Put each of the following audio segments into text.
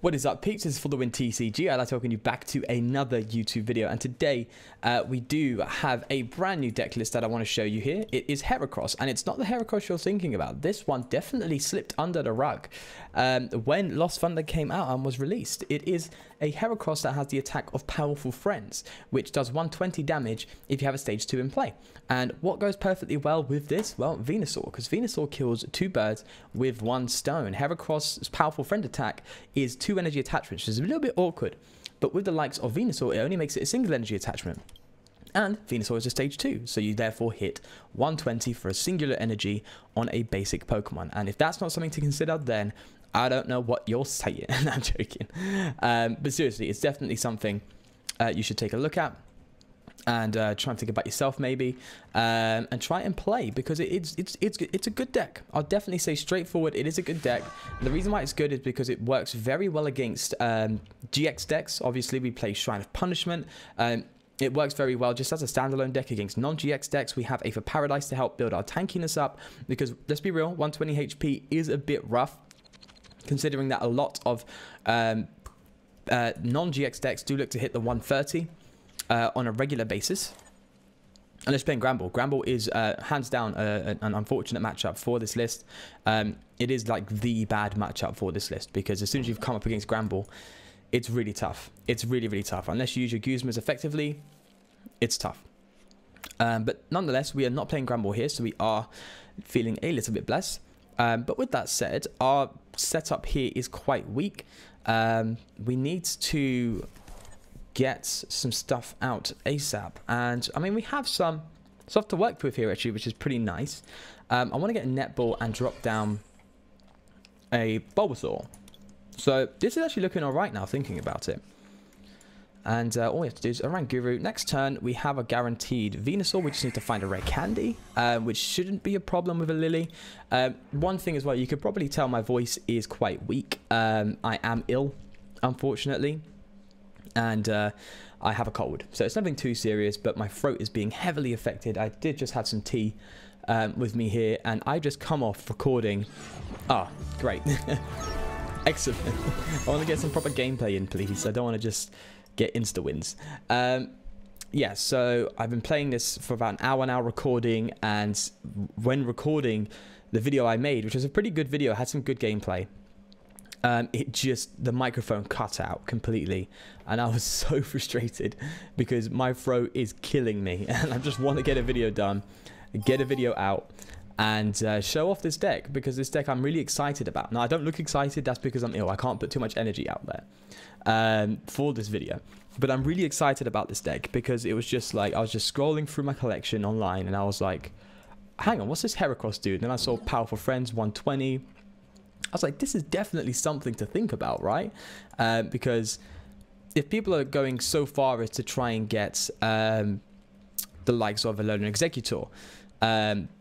What is up, peeps? This is For The Win TCG. I'd like to welcome you back to another YouTube video, and today we do have a brand new deck list that I want to show you here. It is Heracross, and it's not the Heracross you're thinking about. This one definitely slipped under the rug when Lost Thunder came out and was released. It is a Heracross that has the attack of Powerful Friends, which does 120 damage if you have a stage 2 in play. And what goes perfectly well with this? Well, Venusaur, because Venusaur kills 2 birds with 1 stone. Heracross's Powerful Friend attack is 2 energy attachments, which is a little bit awkward, but with the likes of Venusaur, it only makes it a single energy attachment. And Venusaur is a stage 2, so you therefore hit 120 for a singular energy on a basic Pokemon. And if that's not something to consider, then I don't know what you're saying. I'm joking. But seriously, it's definitely something you should take a look at and try and think about yourself maybe, and try and play, because it's a good deck. I'll definitely say straightforward, it is a good deck. The reason why it's good is because it works very well against GX decks. Obviously, we play Shrine of Punishment. It works very well just as a standalone deck against non-GX decks. We have Aether Paradise to help build our tankiness up, because let's be real, 120 HP is a bit rough, considering that a lot of non-GX decks do look to hit the 130 on a regular basis. Unless playing Gramble. Gramble is hands down an unfortunate matchup for this list. It is like the bad matchup for this list, because as soon as you've come up against Gramble, it's really tough. It's really, really tough. Unless you use your Guzmas effectively, it's tough. But nonetheless, we are not playing Gramble here, so we are feeling a little bit blessed. But with that said, our setup here is quite weak. We need to get some stuff out ASAP. And I mean, we have some stuff to work with here actually, which is pretty nice. I want to get a netball and drop down a Bulbasaur. So this is actually looking all right now, thinking about it. And all we have to do is Oranguru. Next turn, we have a guaranteed Venusaur. We just need to find a rare candy, which shouldn't be a problem with a Lily. One thing as well, you could probably tell my voice is quite weak. I am ill, unfortunately. And I have a cold. So it's nothing too serious, but my throat is being heavily affected. I did just have some tea with me here, and I just come off recording. Ah, great. Excellent. I want to get some proper gameplay in, please. I don't want to just get insta wins. Yeah, so I've been playing this for about an hour now recording, and when recording the video I made, which was a pretty good video, had some good gameplay, the microphone cut out completely, and I was so frustrated because my throat is killing me, and I just want to get a video done, get a video out, and show off this deck, because this deck I'm really excited about. Now, I don't look excited, that's because I'm ill. I can't put too much energy out there for this video, but I'm really excited about this deck, because it was just like, I was just scrolling through my collection online, and I was like, hang on, what's this Heracross dude? And then I saw Powerful Friends 120. I was like, this is definitely something to think about, right? Because if people are going so far as to try and get the likes of a Alolan Executor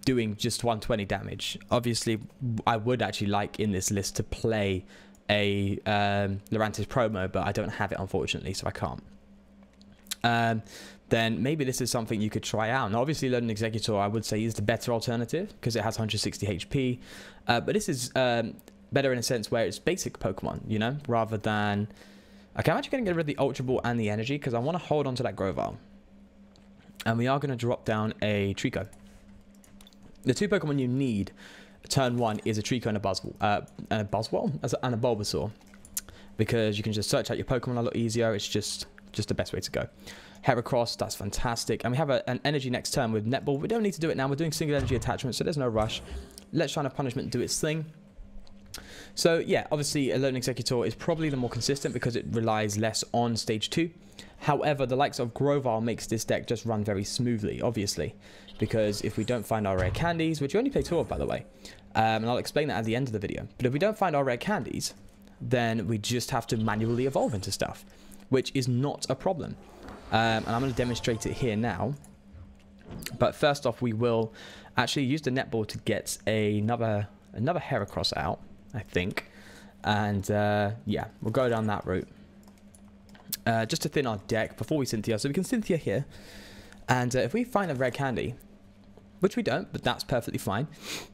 doing just 120 damage, obviously I would actually like in this list to play a Lurantis promo, but I don't have it, unfortunately, so I can't. Then maybe this is something you could try out. Now, obviously, Alolan Executor, I would say, is the better alternative, because it has 160 HP. But this is better in a sense where it's basic Pokemon, you know, rather than... Okay, I'm actually going to get rid of the Ultra Ball and the Energy, because I want to hold on to that Grovyle. And we are going to drop down a Trico. The 2 Pokemon you need turn 1 is a Trico and a Bulbasaur, because you can just search out your Pokemon a lot easier. It's just the best way to go. Heracross, that's fantastic. And we have an energy next turn with Netball. We don't need to do it now. We're doing single energy attachment, so there's no rush. Let's Shrine of Punishment do its thing. So yeah, obviously Alolan Executor is probably the more consistent, because it relies less on stage 2. However, the likes of Grovyle makes this deck just run very smoothly, obviously, because if we don't find our rare candies, which you only play 2 of, by the way, and I'll explain that at the end of the video, but if we don't find our rare candies, then we just have to manually evolve into stuff, which is not a problem. And I'm going to demonstrate it here now. But first off, we will actually use the netball to get another Heracross out, I think. And yeah, we'll go down that route. Just to thin our deck before we Cynthia. So we can Cynthia here. And if we find a rare candy, which we don't, but that's perfectly fine,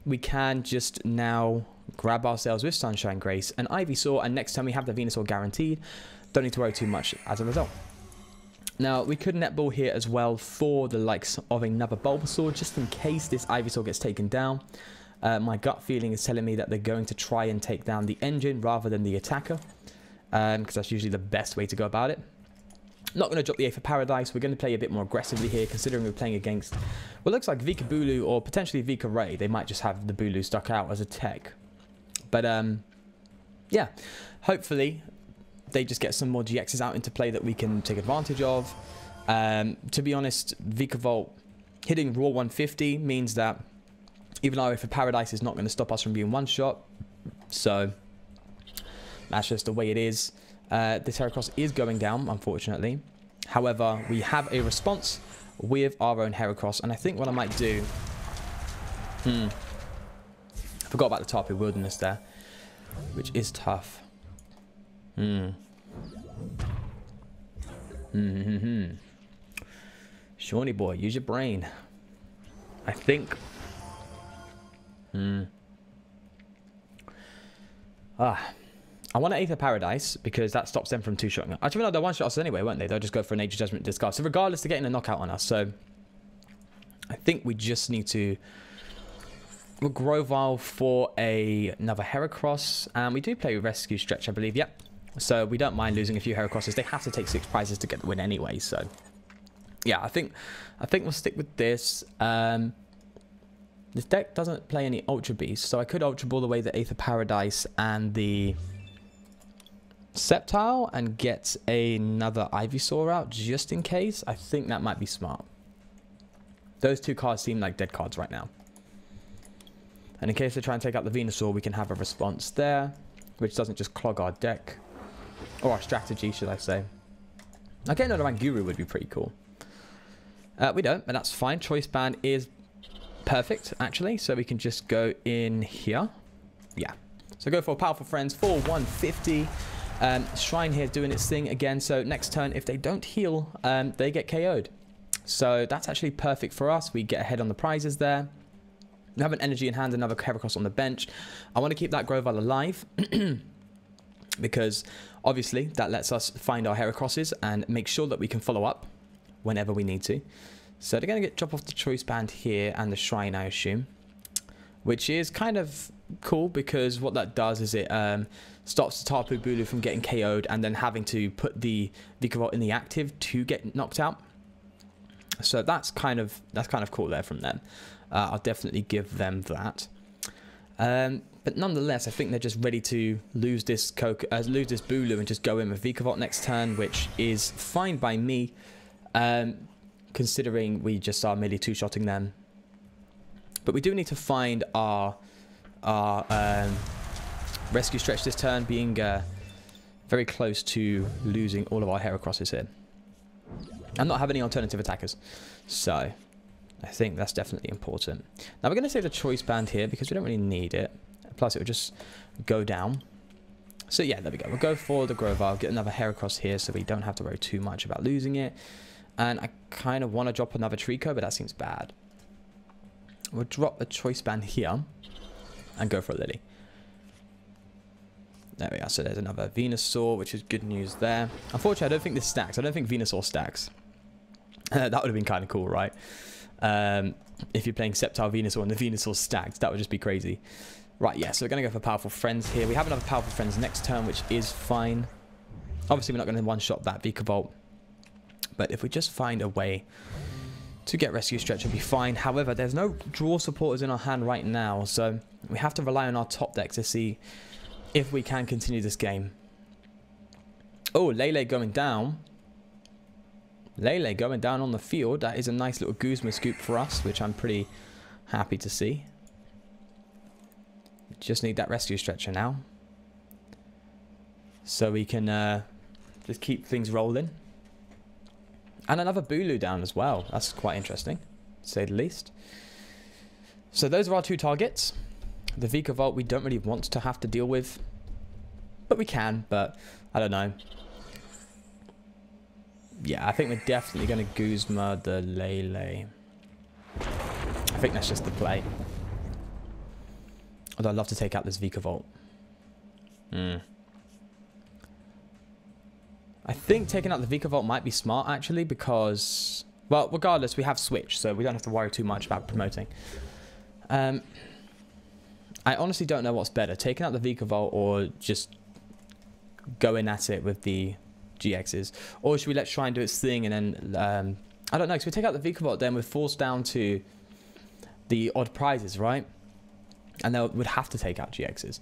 we can just now grab ourselves with Sunshine Grace and Ivysaur, and next time we have the Venusaur guaranteed. Don't need to worry too much as a result. Now, we could netball here as well for the likes of another Bulbasaur, just in case this Ivysaur gets taken down. My gut feeling is telling me that they're going to try and take down the engine rather than the attacker, because that's usually the best way to go about it. Not going to drop the Aether Paradise. We're going to play a bit more aggressively here, considering we're playing against what looks like Vika Bulu or potentially Vika Ray. They might just have the Bulu stuck out as a tech. But, yeah, hopefully they just get some more GXs out into play that we can take advantage of. To be honest, Vikavolt hitting Raw 150 means that even though Aether Paradise is not going to stop us from being one-shot. So that's just the way it is. This Heracross is going down, unfortunately. However, we have a response with our own Heracross, and I think what I might do... I forgot about the Tapu Wilderness there, which is tough. Shawnee boy, use your brain. I think... I want to Aether Paradise because that stops them from two-shotting. Actually, no, they'll one-shot us anyway, won't they? They'll just go for a Nature Judgment discard. So regardless, they're getting a knockout on us. So I think we just need to Grovyle for another Heracross. And we do play with Rescue Stretch, I believe. Yep. So we don't mind losing a few Heracrosses. They have to take 6 prizes to get the win anyway. So yeah, I think we'll stick with this. This deck doesn't play any Ultra Beasts, so I could Ultra Ball away the Aether Paradise and the Sceptile and get another Ivysaur out just in case. I think that might be smart. Those 2 cards seem like dead cards right now. And in case they try and take out the Venusaur, we can have a response there, which doesn't just clog our deck. Or our strategy, should I say. Okay, another Ranguru would be pretty cool. We don't, but that's fine. Choice Band is perfect, actually. So we can just go in here. Yeah. So go for Powerful Friends for 150. Shrine here doing its thing again. So next turn, if they don't heal, they get KO'd. So that's actually perfect for us. We get ahead on the prizes there. We have an Energy in hand, another Heracross on the bench. I want to keep that Grovyle alive. Because obviously that lets us find our Heracrosses and make sure that we can follow up whenever we need to. So they're going to drop off the Choice Band here and the Shrine, I assume. Which is kind of cool because what that does is it stops the Tapu Bulu from getting KO'd and then having to put the Vikavolt in the active to get knocked out. So that's kind of cool there from them. I'll definitely give them that. But nonetheless, I think they're just ready to lose this Bulu and just go in with Vikavolt next turn, which is fine by me, considering we just are merely two-shotting them. But we do need to find our Rescue Stretch this turn, being very close to losing all of our Heracrosses here. And not have any alternative attackers. So I think that's definitely important. Now we're going to save the Choice Band here because we don't really need it. Plus it will just go down. So yeah, there we go. We'll go for the Grovyle, get another Heracross here so we don't have to worry too much about losing it. And I kind of want to drop another Trico, but that seems bad. We'll drop the Choice Band here and go for a Lily. There we are. So there's another Venusaur, which is good news there. Unfortunately, I don't think this stacks. I don't think Venusaur stacks. That would have been kind of cool, right? If you're playing Sceptile Venusaur and the Venusaur stacked, that would just be crazy. Right, yeah, so we're going to go for Powerful Friends here. We have another Powerful Friends next turn, which is fine. Obviously, we're not going to one-shot that Vikavolt. But if we just find a way to get Rescue Stretch, it'll be fine. However, there's no draw supporters in our hand right now, so we have to rely on our top deck to see if we can continue this game. Oh, Lele going down. Lele going down on the field. That is a nice little Guzma scoop for us, which I'm pretty happy to see. Just need that Rescue Stretcher now, so we can just keep things rolling. And another Bulu down as well. That's quite interesting, to say the least. So those are our 2 targets. The Vikavolt we don't really want to have to deal with, but we can. But I don't know. Yeah, I think we're definitely going to Guzma the Lele. I think that's just the play. Although I'd love to take out this Vikavolt. I think taking out the Vikavolt might be smart, actually, because... Well, regardless, we have Switch, so we don't have to worry too much about promoting. I honestly don't know what's better, taking out the Vikavolt or just going at it with the GXs. Or should we let Shrine do its thing and then... I don't know, because we take out the Vikavolt, then we're forced down to the odd prizes, right? And then we'd have to take out GXs.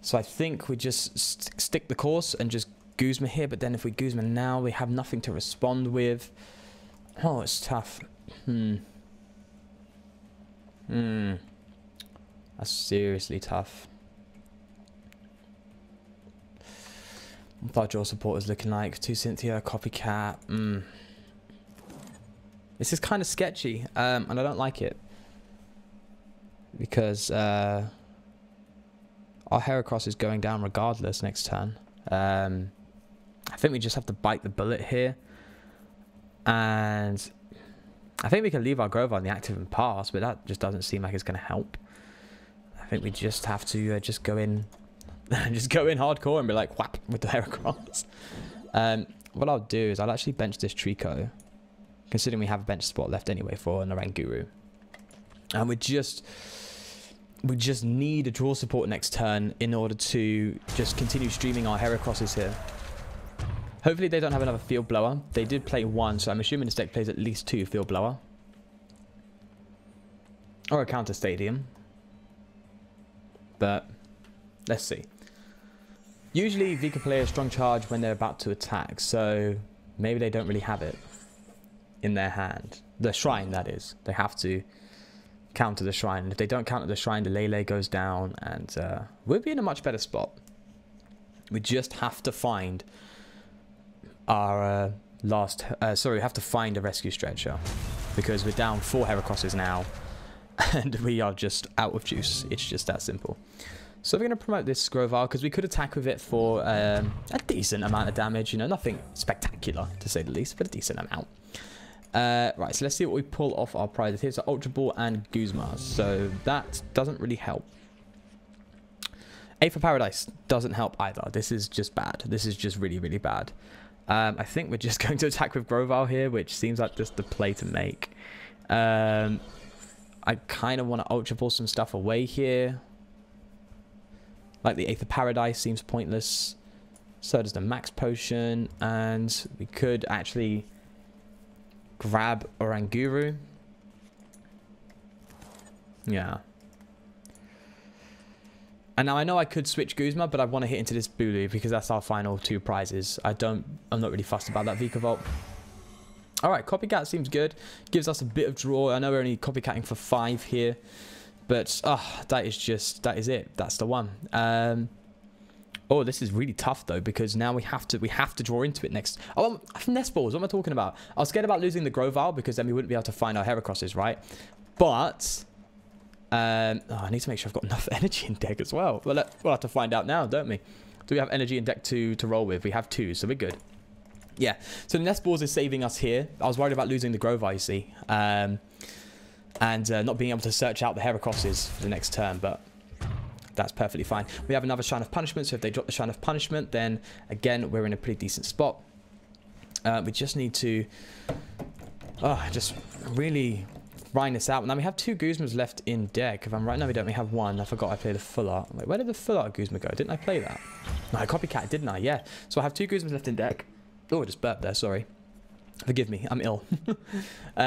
So I think we just stick the course and just Guzma here, but then if we Guzma now, we have nothing to respond with. Oh, it's tough. That's seriously tough. What our draw support is looking like. 2 Cynthia, Copycat. This is kind of sketchy, and I don't like it. Because our Heracross is going down regardless next turn. I think we just have to bite the bullet here. And I think we can leave our Grovyle in the active and pass, but that just doesn't seem like it's going to help. I think we just have to just go in hardcore and be like, whap, with the Heracross. What I'll do is I'll actually bench this Trico, considering we have a bench spot left anyway for an Oranguru. And we just need a draw support next turn in order to just continue streaming our Heracrosses here. Hopefully they don't have another Field Blower. They did play 1, so I'm assuming this deck plays at least 2 Field Blower. Or a Counter Stadium. But let's see. Usually Vika play a Strong Charge when they're about to attack, so maybe they don't really have it in their hand. The Shrine, that is. They have to counter the Shrine. And if they don't counter the Shrine, the Lele goes down, and we'll be in a much better spot. We just have to find our we have to find a Rescue Stretcher, because we're down 4 Heracrosses now, and we are just out of juice. It's just that simple. So we're going to promote this Grovyle, because we could attack with it for a decent amount of damage. You know, nothing spectacular, to say the least, but a decent amount. Right, so let's see what we pull off our prizes here. So Ultra Ball and Guzma. So that doesn't really help. A for Paradise doesn't help either. This is just bad. This is just really, really bad. I think we're just going to attack with Grovyle here, which seems like just the play to make. I kind of want to Ultra Ball some stuff away here. Like the Aether Paradise seems pointless. So does the Max Potion. And we could actually grab Oranguru. Yeah. And now I know I could switch Guzma, but I want to hit into this Bulu because that's our final 2 prizes. I'm not really fussed about that Vikavolt. Alright, Copycat seems good. Gives us a bit of draw. I know we're only copycatting for 5 here. But that is it. That's the one. Oh, this is really tough though, because now we have to draw into it next. Oh, Nest Balls, what am I talking about? I was scared about losing the Grovyle because then we wouldn't be able to find our Heracrosses, right? But I need to make sure I've got enough energy in deck as well. Well, we'll have to find out now, don't we? Do we have energy in deck to roll with? We have 2, so we're good. Yeah, so the Nest Balls is saving us here. I was worried about losing the Grovyle, you see. And not being able to search out the Heracrosses for the next turn, but that's perfectly fine. We have another Shrine of Punishment, so if they drop the Shrine of Punishment, then again, we're in a pretty decent spot. We just need to just really grind this out. Now we have 2 Guzmas left in deck. If I'm right, no, we don't. We have 1. I forgot I played a Full Art. Wait, where did the Full Art Guzma go? Didn't I play that? No, I Copycat, didn't I? Yeah. So I have 2 Guzmas left in deck. Oh, I just burped there, sorry. Forgive me, I'm ill.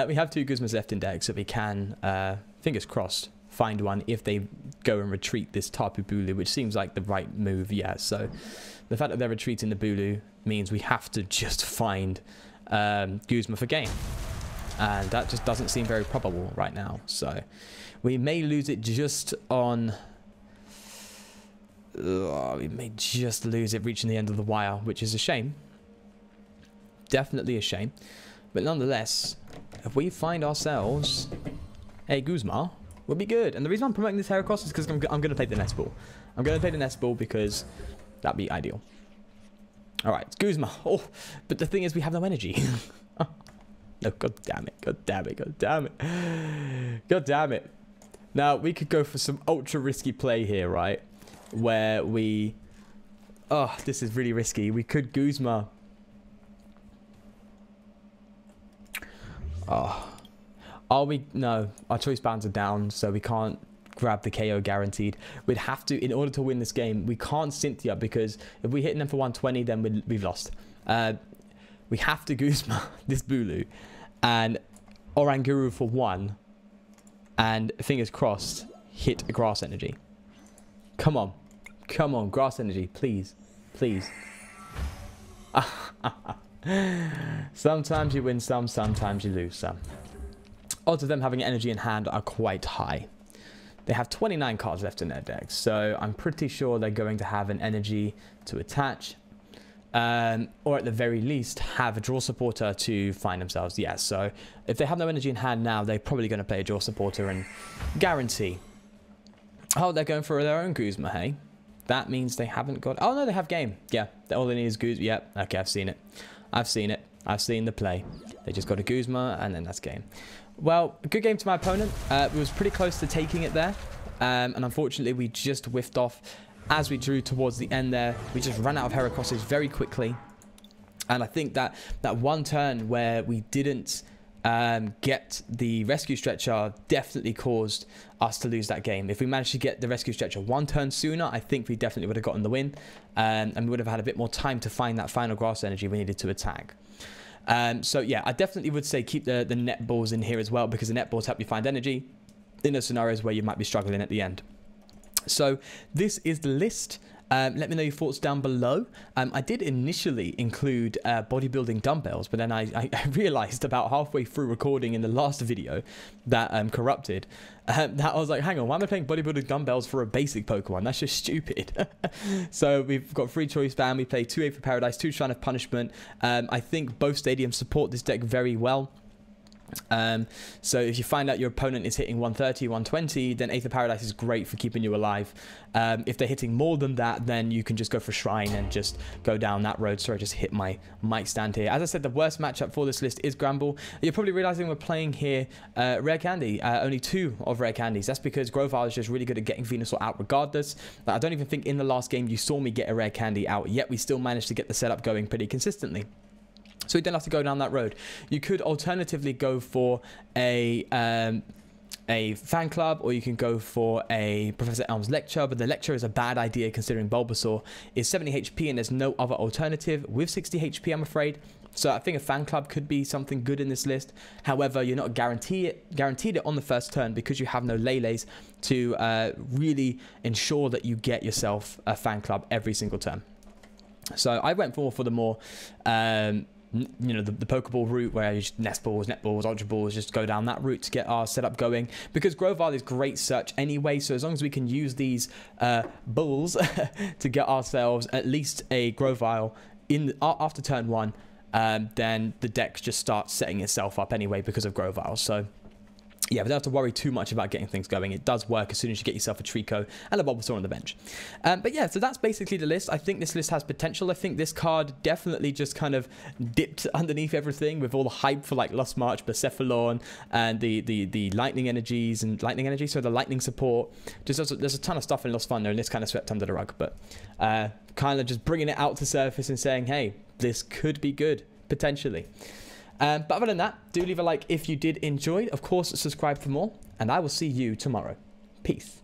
We have 2 Guzmas left in deck, so we can, fingers crossed, find one if they go and retreat this Tapu Bulu, which seems like the right move, yeah. So the fact that they're retreating the Bulu means we have to just find Guzma for game. And that just doesn't seem very probable right now. So we may lose it just on... we may just lose it reaching the end of the wire, which is a shame. Definitely a shame. But nonetheless, if we find ourselves a Guzma, we'll be good. And the reason I'm promoting this Heracross is because I'm going to play the Nest Ball. I'm going to play the Nest Ball because that'd be ideal. Alright, it's Guzma. Oh, but the thing is we have no energy. No, god damn it. God damn it. God damn it. God damn it. Now, we could go for some ultra risky play here, right? Where we... Oh, this is really risky. We could Guzma. Oh. Are we... No. Our choice bands are down, so we can't grab the KO guaranteed. We'd have to, in order to win this game, we can't Cynthia, because if we hit them for 120, then we've lost. We have to Guzma this Bulu. And Oranguru for 1. And fingers crossed, hit a grass energy. Come on. Come on, grass energy, please. Please. Sometimes you win some, sometimes you lose some. Odds of them having energy in hand are quite high. They have 29 cards left in their deck, so I'm pretty sure they're going to have an energy to attach. Or at the very least have a draw supporter to find themselves. Yes, so if they have no energy in hand now, they're probably going to play a draw supporter and guarantee. Oh, they're going for their own Guzma, hey? That means they haven't got... Oh, no, they have game. Yeah, all they need is Guzma. Yep, okay, I've seen it. I've seen it. I've seen the play. They just got a Guzma, and then that's game. Well, a good game to my opponent. We was pretty close to taking it there. And unfortunately, we just whiffed off. As we drew towards the end there, we just ran out of Heracrosses very quickly. And I think that one turn where we didn't get the rescue stretcher definitely caused us to lose that game. If we managed to get the rescue stretcher one turn sooner, I think we definitely would have gotten the win. And we would have had a bit more time to find that final grass energy we needed to attack. So yeah, I definitely would say keep the net balls in here as well, because the net balls help you find energy in those scenarios where you might be struggling at the end. So this is the list. Let me know your thoughts down below. I did initially include bodybuilding dumbbells, but then I realized about halfway through recording in the last video that corrupted, that I was like, hang on, why am I playing bodybuilding dumbbells for a basic Pokemon? That's just stupid. So we've got 3 choice band. We play 2 Aid for Paradise, 2 Shrine of Punishment. I think both stadiums support this deck very well. So if you find out your opponent is hitting 130, 120, then Aether Paradise is great for keeping you alive. If they're hitting more than that, then you can just go for Shrine and just go down that road. Sorry, I just hit my mic stand here. As I said, the worst matchup for this list is Gramble. You're probably realizing we're playing here Rare Candy. Only 2 of Rare Candies. That's because Grovyle is just really good at getting Venusaur out regardless. I don't even think in the last game you saw me get a Rare Candy out, yet we still managed to get the setup going pretty consistently. So you don't have to go down that road. You could alternatively go for a fan club, or you can go for a Professor Elm's lecture, but the lecture is a bad idea considering Bulbasaur is 70 HP and there's no other alternative with 60 HP, I'm afraid. So I think a fan club could be something good in this list. However, you're not guaranteed it on the first turn because you have no Lele's to really ensure that you get yourself a fan club every single turn. So I went for the more... you know, the Pokeball route where you just Nest Balls, Net Balls, Ultra Balls, just go down that route to get our setup going. Because Grovyle is great search anyway, so as long as we can use these Bulls to get ourselves at least a Grovyle after turn 1, then the deck just starts setting itself up anyway because of Grovyle. So yeah, but don't have to worry too much about getting things going. It does work as soon as you get yourself a Trico and a Bulbasaur on the bench. But yeah, so that's basically the list. I think this list has potential. I think this card definitely just kind of dipped underneath everything with all the hype for like Lost March, Blacephalon, and the lightning energies and so the lightning support. Just there's a ton of stuff in Lost Thunder, and this kind of swept under the rug. But kind of just bringing it out to surface and saying, hey, this could be good, potentially. But other than that, do leave a like if you did enjoy. Of course, subscribe for more, and I will see you tomorrow. Peace.